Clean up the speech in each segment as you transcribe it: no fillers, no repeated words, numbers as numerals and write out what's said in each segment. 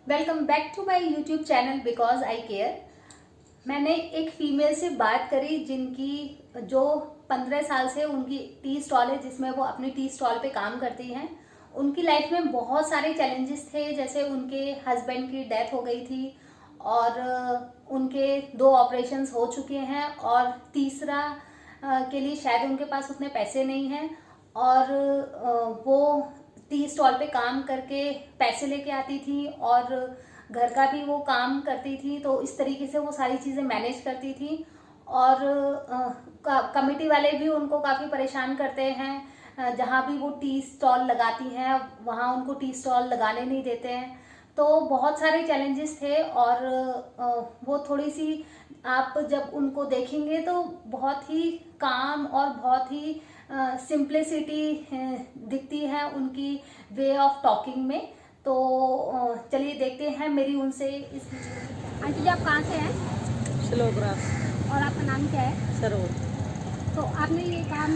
Welcome back to my YouTube channel because I care. मैंने एक female से बात करी जिनकी जो 15 साल से उनकी टी स्टॉल है, जिसमें वो अपनी टी स्टॉल पे काम करती हैं। उनकी लाइफ में बहुत सारे चैलेंजेस थे, जैसे उनके हस्बैंड की डेथ हो गई थी और उनके 2 ऑपरेशंस हो चुके हैं और तीसरा के लिए शायद उनके पास उतने पैसे नहीं हैं और वो टी स्टॉल पे काम करके पैसे लेके आती थी और घर का भी वो काम करती थी। तो इस तरीके से वो सारी चीज़ें मैनेज करती थी और कमिटी वाले भी उनको काफ़ी परेशान करते हैं। जहाँ भी वो टी स्टॉल लगाती हैं वहाँ उनको टी स्टॉल लगाने नहीं देते हैं। तो बहुत सारे चैलेंजेस थे और वो थोड़ी सी, आप जब उनको देखेंगे तो बहुत ही काम और बहुत ही सिंप्लिसिटी दिखती है उनकी वे ऑफ टॉकिंग में। तो चलिए देखते हैं मेरी उनसे इस वीडियो। आंटी जी, आप कहाँ से हैं? स्लोग्रास। और आपका नाम क्या है? सरोवर। तो आपने ये काम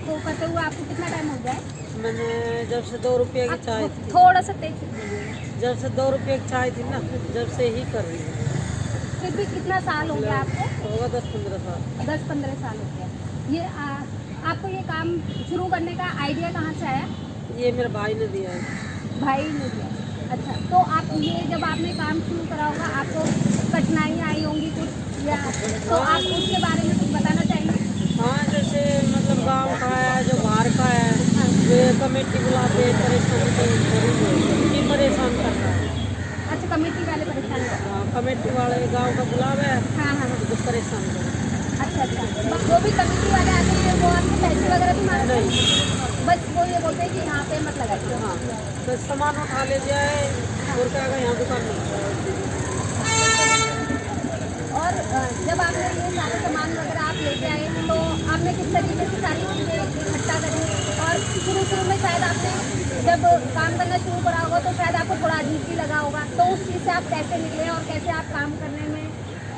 को करते हुए आपको कितना टाइम हो गया है? मैंने जब से 2 रुपये की चाय थी, थोड़ा सा तेज बोलिए। जब से 2 रुपये की चाय थी ना, जब से ही कर रही हूँ। फिर भी कितना साल हो गया आपको? होगा 10-15 साल। 10-15 साल हो गया। ये आपको ये काम शुरू करने का आइडिया कहाँ से आया? ये मेरे भाई ने दिया है। भाई ने दिया। अच्छा, तो आप ये जब आपने काम शुरू करा होगा आपको कठिनाइयाँ आई होंगी कुछ, या तो आप उसके बारे में कुछ बताना चाहेंगे? हाँ, जैसे मतलब गांव का है, जो बाहर का है, वे कमेटी बुलाते हैं, परेशान कर रहा है। अच्छा, कमेटी वाले परेशान कर रहे हैं। हाँ, कमेटी वाले गांव का बुलावे है। हाँ, तो परेशान कर रहा है। अच्छा, वो भी कमेटी वाले आते हैं, वो आपके पैसे वगैरह भी मांगते हैं? बस वो ये बोलते हैं कि यहाँ पे मत लगाइए। हाँ, तो सामान उठा ले जाए और क्या कहें, यहाँ दुकान नहीं। और जब आपने ये सारे सामान वगैरह आप लेके आए तो आपने किस तरीके से सारी चीज़ें इकट्ठा करी? और शुरू में शायद आपने जब काम करना शुरू करा होगा तो शायद आपको थोड़ा अजीब भी लगा होगा, तो उस चीज़ से आप कैसे निकले और कैसे आप काम करने में?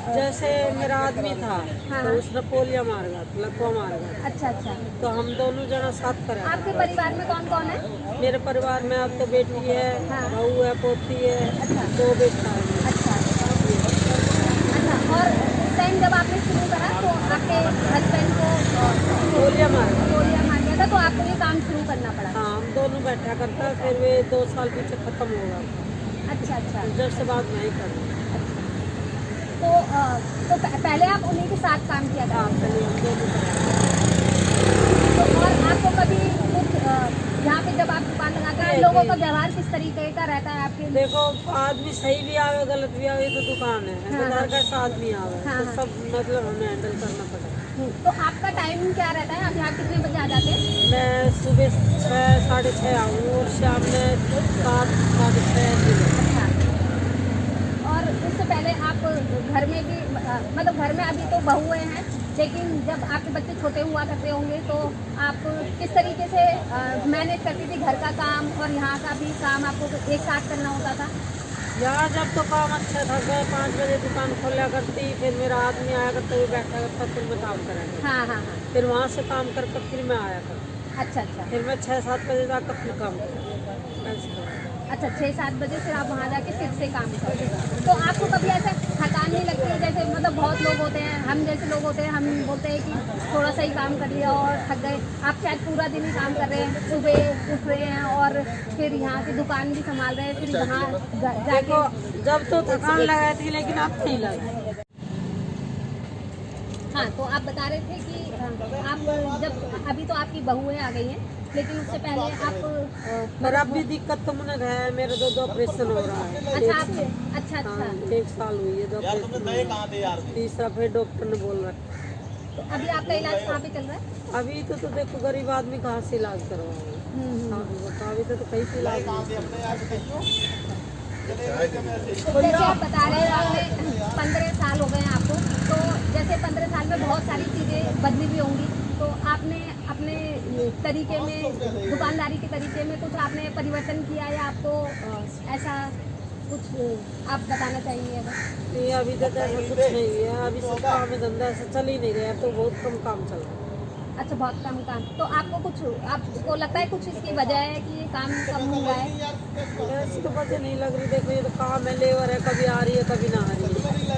जैसे मेरा आदमी था, हाँ। तो उसने पोलिया मार गया, लकवा मार गया। अच्छा। तो हम दोनों जना साथ करें। आपके परिवार में कौन कौन है? मेरे परिवार में अब तो बेटी है, हाँ। बहू है, पोती है। अच्छा। 2 बेटा है। अच्छा, और उस टाइम जब आपने शुरू करा तो आपके हस्बैंड को पोलिया मार गया था, तो आपको ये काम शुरू करना पड़ा? हाँ, हम दोनों बैठा करता, फिर वे 2 साल पीछे खत्म हो गया। अच्छा। जब से बात नहीं कर। तो पहले आप उन्हीं के साथ काम किया था? हाँ, पहले हम दोनों तो और आपको कभी कुछ यहाँ पे जब आप दुकान लगाते हैं लोगों का व्यवहार किस तरीके का रहता है आपके? देखो, आदमी सही भी आवे, गलत भी आवे, तो दुकान है। हाँ। बाजार का साथ भी आवे। हाँ। तो सब मतलब हमें हैंडल करना पड़ेगा। तो आपका टाइम क्या रहता है? आप यहाँ कितने बजे आ जाते हैं? मैं सुबह 6 साढ़े 6 आऊँ और शाम में 7 साढ़े 6। अच्छा, और उससे पहले आप घर में भी मतलब घर में अभी तो बहुएं हैं, लेकिन जब आपके बच्चे छोटे हुआ करते होंगे तो आप किस तरीके से मैनेज करती थी घर का काम और यहाँ का भी काम? आपको एक साथ करना होता था? यहाँ जब तो काम अच्छा था, 5 बजे दुकान खोला करती, फिर मेरा आदमी आया करता, हुए बैठा करता, फिर मैं काम करेंगे। हाँ। फिर वहाँ से काम करके फिर मैं आया करता। अच्छा। फिर मैं 6-7 बजे जाकर फिर काम करता, ऐसे करता। अच्छा, 6-7 बजे फिर आप वहाँ जाके फिर से काम करते हैं। तो आपको कभी ऐसा थकान नहीं लगती है? जैसे मतलब बहुत लोग होते हैं, हम जैसे लोग होते हैं, हम बोलते हैं कि थोड़ा सा ही काम कर लिया और थक गए। आप शायद पूरा दिन ही काम कर रहे हैं, सुबह उठ रहे हैं और फिर यहाँ की दुकान भी संभाल रहे हैं, फिर यहाँ देखो, जब तो थकान लगा थी, लेकिन अब नहीं लगा। हाँ, तो आप बता रहे थे कि आप जब अभी तो आपकी बहुएं आ गई हैं, लेकिन उससे पहले आप मेरा भी दिक्कत तो मुझे है, मेरे 2 ऑपरेशन हो रहा है। अच्छा। हाँ, 1 साल हुई है 2 ऑपरेशन। तीसरा फिर डॉक्टर ने बोल रहा। तो अभी आपका इलाज कहाँ पे चल रहा है? अभी तो देखो, गरीब आदमी कहाँ से इलाज करवाएंगे। अभी तो कहीं से इलाज नहीं। जैसे आप बता रहे हैं आपने 15 साल हो गए हैं आपको, तो जैसे 15 साल में बहुत सारी चीज़ें बदली भी होंगी, तो आपने अपने तरीके में, दुकानदारी के तरीके में कुछ आपने परिवर्तन किया या आपको ऐसा कुछ आप बताना चाहिए? नहीं, अभी तक ऐसा कुछ नहीं है। अभी सब काम में धंधा ऐसा चल ही नहीं रहा है, तो बहुत कम काम चल रहा है। अच्छा, बहुत कम काम। तो आपको लगता है कुछ इसकी वजह है कि ये काम कम हुआ है? ऐसी तो वजह नहीं लग रही। देखो ये तो काम है, लेबर है, कभी आ रही है कभी ना आ रही है।